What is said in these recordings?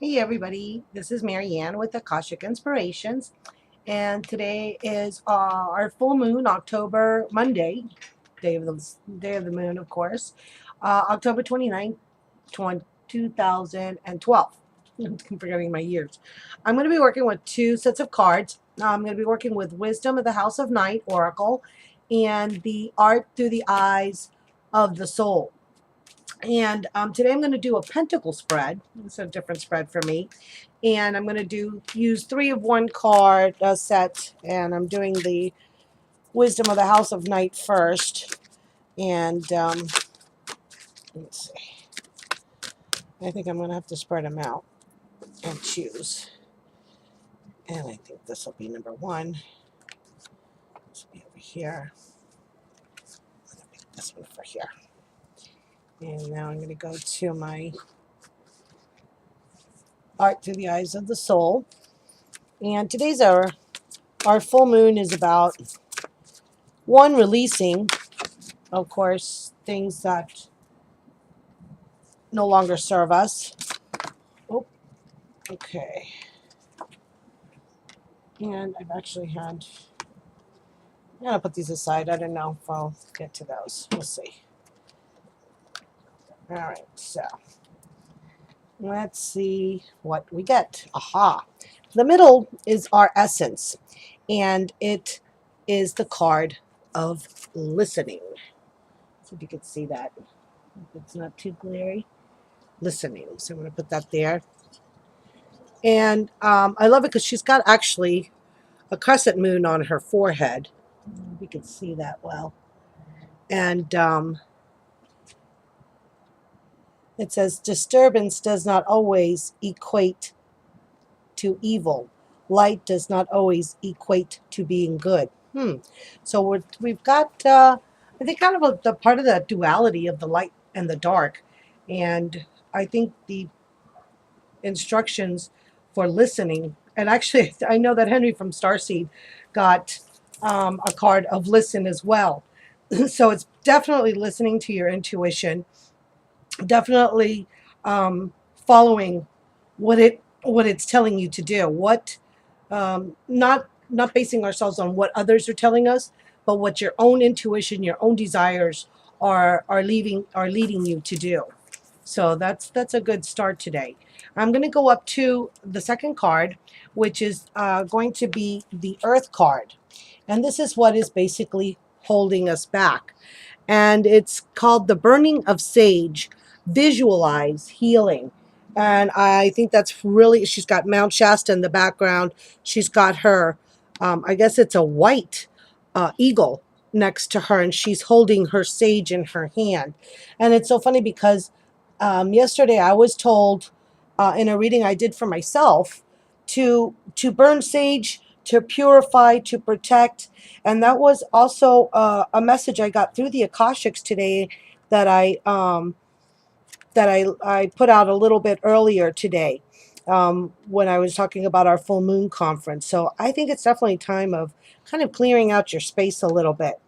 Hey everybody, this is Marianne with Akashic Inspirations, and today is our full moon, October Monday, day of the moon, of course, October 29th, 2012. I'm forgetting my years. I'm going to be working with two sets of cards. I'm going to be working with Wisdom of the House of Night Oracle and the Art Through the Eyes of the Soul. And today I'm going to do a pentacle spread. It's a different spread for me. And I'm going to use 3 of 1 card set. And I'm doing the Wisdom of the House of Night first. And let's see. I think I'm going to have to spread them out and choose. And I think this will be number 1. This will be over here. I'm going to pick this one for here. And now I'm going to go to my Art Through the Eyes of the Soul. And today's our full moon is about one, releasing, of course, things that no longer serve us. Oh, okay. And I've actually had, I'm going to put these aside. I don't know if I'll get to those. We'll see. All right, so let's see what we get. Aha. The middle is our essence, and it is the card of listening. See if you can see that. It's not too glary. Listening. So I'm going to put that there. And I love it because she's got actually a crescent moon on her forehead. You can see that well. And it says, disturbance does not always equate to evil. Light does not always equate to being good. So we've got, I think, kind of the part of the duality of the light and the dark. And I think the instructions for listening, and actually I know that Henry from Starseed got a card of listen as well. So it's definitely listening to your intuition, definitely following what it's telling you to do, what not basing ourselves on what others are telling us, but what your own intuition, your own desires are leading you to do. So that's a good start today. I'm going to go up to the second card, which is going to be the Earth card. And this is what is basically holding us back. And it's called the Burning of Sage, Visualize Healing. And I think that's really, she's got Mount Shasta in the background. She's got her, I guess it's a white eagle next to her, and she's holding her sage in her hand. And it's so funny because yesterday I was told in a reading I did for myself to burn sage, to purify, to protect. And that was also a message I got through the Akashics today that I put out a little bit earlier today when I was talking about our full moon conference. So I think it's definitely time of kind of clearing out your space a little bit.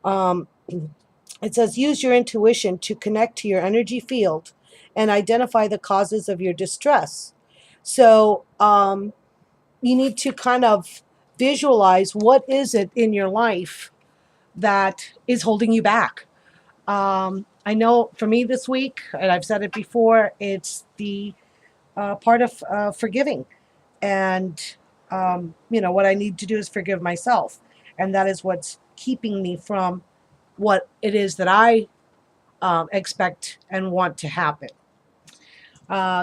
It says, use your intuition to connect to your energy field and identify the causes of your distress. So you need to kind of visualize what is it in your life that is holding you back. I know for me this week, and I've said it before, it's the part of forgiving. And, what I need to do is forgive myself. And that is what's keeping me from what it is that I expect and want to happen.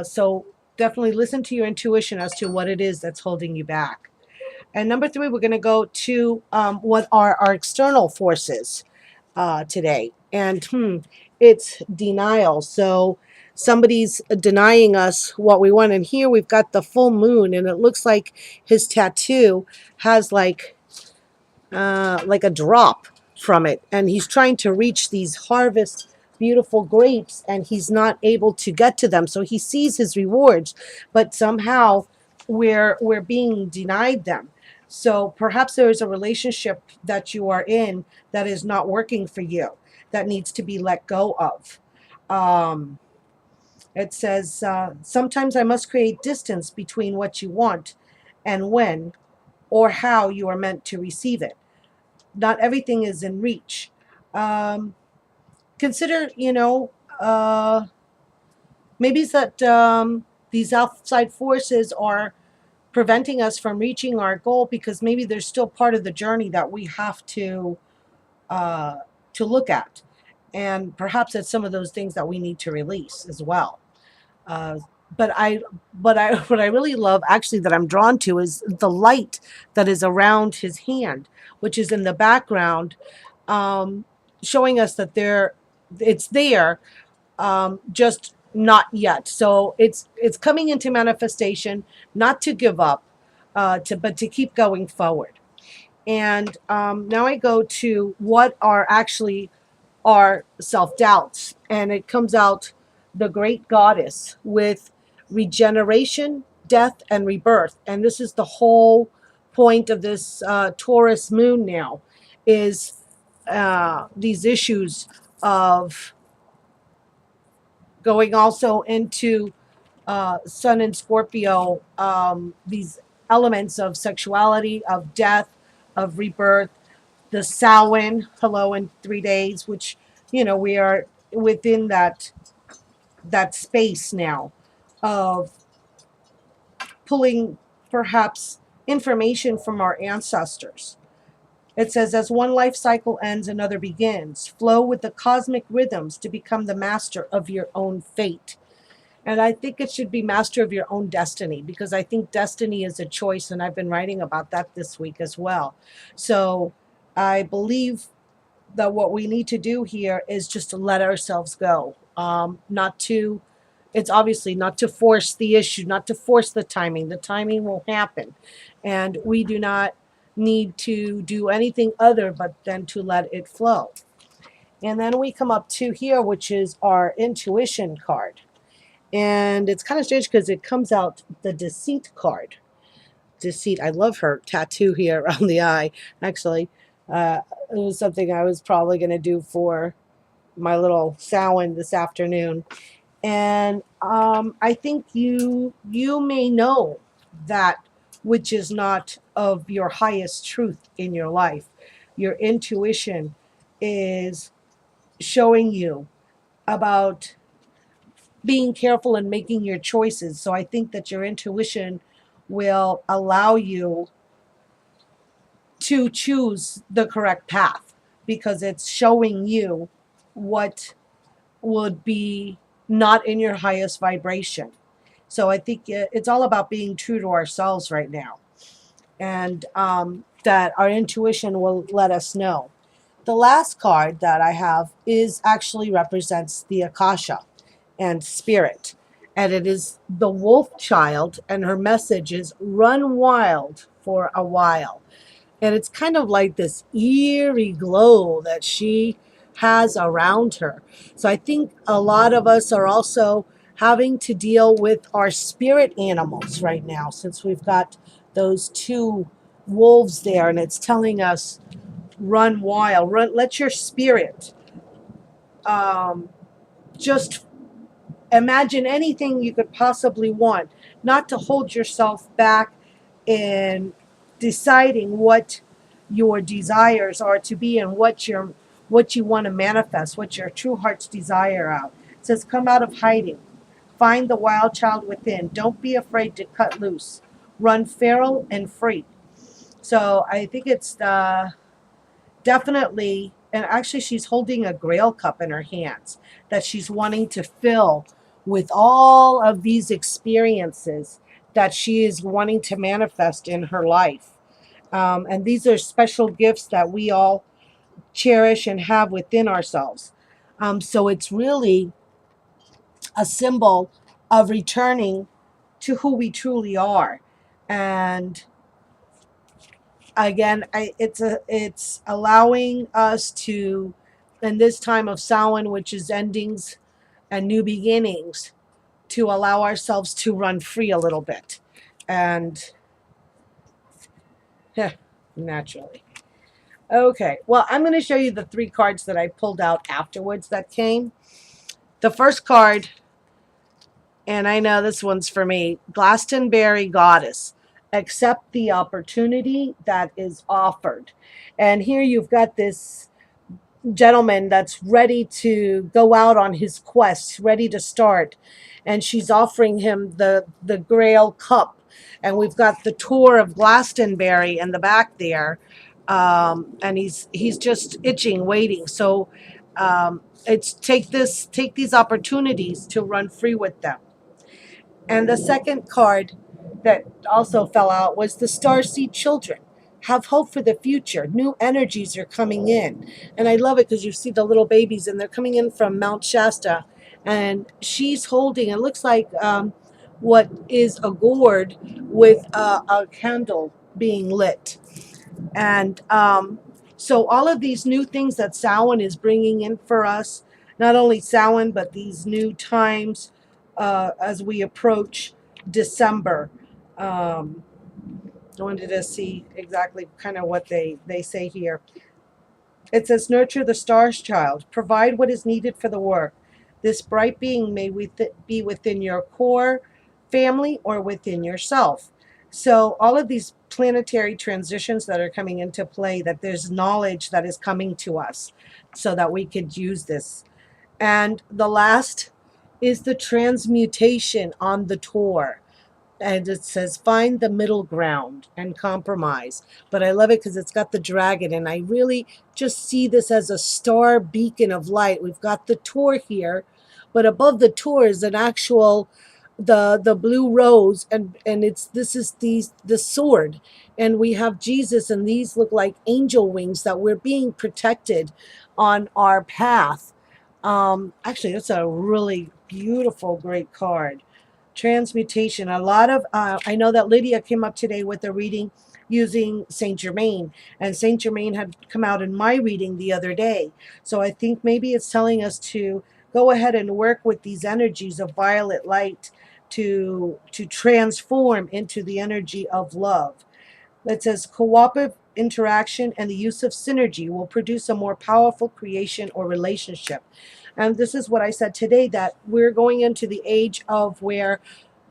So definitely listen to your intuition as to what it is that's holding you back. And number 3, we're going to go to what are our external forces today. And it's denial. So somebody's denying us what we want. And here we've got the full moon, and it looks like his tattoo has like a drop from it. And he's trying to reach these harvest beautiful grapes, and he's not able to get to them. So he sees his rewards, but somehow we're being denied them. So perhaps there is a relationship that you are in that is not working for you, that needs to be let go of. It says, sometimes I must create distance between what you want and when or how you are meant to receive it. Not everything is in reach. Um, Consider, maybe it's that these outside forces are preventing us from reaching our goal because maybe there's still part of the journey that we have uh, to look at, and perhaps it's some of those things that we need to release as well. Uh, but I what I really love actually that I'm drawn to is the light that is around his hand, which is in the background, um, showing us that it's there, just not yet. So it's coming into manifestation, not to give up, but to keep going forward. And now I go to what are actually our self doubts, and it comes out the great goddess with regeneration, death, and rebirth. And this is the whole point of this Taurus moon now, is these issues of going also into Sun and Scorpio, these elements of sexuality, of death, of rebirth, the Samhain, hello in 3 days, which we are within that space now of pulling perhaps information from our ancestors. It says, as one life cycle ends, another begins. Flow with the cosmic rhythms to become the master of your own fate. And I think it should be master of your own destiny, because I think destiny is a choice. And I've been writing about that this week as well. So I believe that what we need to do here is just to let ourselves go. Not to, it's obviously not to force the issue, not to force the timing. The timing will happen. And we do not need to do anything other but then to let it flow. And then we come up to here, which is our intuition card. And it's kind of strange because it comes out the deceit card. Deceit. I love her tattoo here around the eye. Actually, it was something I was probably going to do for my little Samhain this afternoon. And I think you may know that which is not of your highest truth in your life. Your intuition is showing you about being careful and making your choices. So I think that your intuition will allow you to choose the correct path, because it's showing you what would be not in your highest vibration. So I think it's all about being true to ourselves right now, and that our intuition will let us know. The last card that I have is actually represents the Akasha and spirit. And it is the wolf child, and her message is run wild for a while. And it's kind of like this eerie glow that she has around her. So I think a lot of us are also having to deal with our spirit animals right now, since we've got those two wolves there, and it's telling us run wild, run, let your spirit just imagine anything you could possibly want, not to hold yourself back in deciding what your desires are to be, and what you want to manifest, what your true heart's desire out. It says, come out of hiding. Find the wild child within. Don't be afraid to cut loose. Run feral and free. So I think it's definitely, and actually she's holding a Grail Cup in her hands that she's wanting to fill with all of these experiences that she is wanting to manifest in her life. And these are special gifts that we all cherish and have within ourselves. So it's really a symbol of returning to who we truly are. And again, it's allowing us to, in this time of Samhain, which is endings and new beginnings, to allow ourselves to run free a little bit. And naturally. Okay, well, I'm going to show you the three cards that I pulled out afterwards that came. The first card And I know this one's for me. Glastonbury Goddess. Accept the opportunity that is offered. And here you've got this gentleman that's ready to go out on his quest, ready to start. And she's offering him the Grail Cup. And we've got the tour of Glastonbury in the back there. And he's just itching, waiting. So it's take these opportunities to run free with them. And the second card that also fell out was the Starseed Children. Have hope for the future. New energies are coming in. And I love it because you see the little babies and they're coming in from Mount Shasta. And she's holding, it looks like what is a gourd with a candle being lit. And so all of these new things that Samhain is bringing in for us, not only Samhain, but these new times as we approach December. I wanted to see exactly kind of what they say here. It says, nurture the stars, child. Provide what is needed for the work. This bright being may be within your core family or within yourself. So all of these planetary transitions that are coming into play, that there's knowledge that is coming to us so that we could use this. And the last is the transmutation on the tour. And it says find the middle ground and compromise. But I love it because it's got the dragon, and I really just see this as a star beacon of light. We've got the tour here, but above the tour is an actual the blue rose, and this is the sword, and we have Jesus, and these look like angel wings that we're being protected on our path. Actually, that's a really beautiful, great card. Transmutation. A lot of, I know that Lydia came up today with a reading using Saint Germain, and Saint Germain had come out in my reading the other day. So I think maybe it's telling us to go ahead and work with these energies of violet light to transform into the energy of love. That says cooperative interaction and the use of synergy will produce a more powerful creation or relationship. And this is what I said today, that we're going into the age of where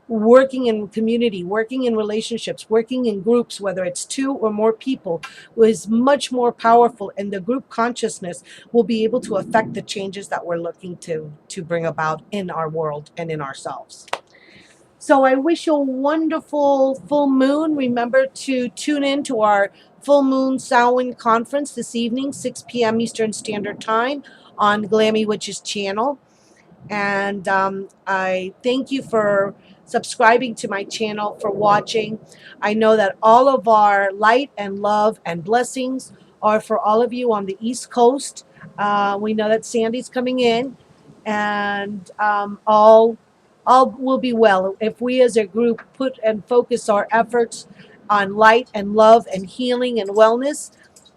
working in community, working in relationships, working in groups, whether it's two or more people, is much more powerful, and the group consciousness will be able to affect the changes that we're looking to bring about in our world and in ourselves. So I wish you a wonderful full moon. Remember to tune in to our full moon Samhain conference this evening, 6 p.m. Eastern Standard Time on Glammiewitch's channel. And I thank you for subscribing to my channel, for watching. I know that all of our light and love and blessings are for all of you on the East Coast. We know that Sandy's coming in, and all will be well if we as a group put and focus our efforts on light and love and healing and wellness.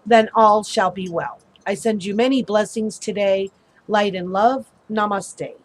Then all shall be well. I send you many blessings today. Light and love. Namaste.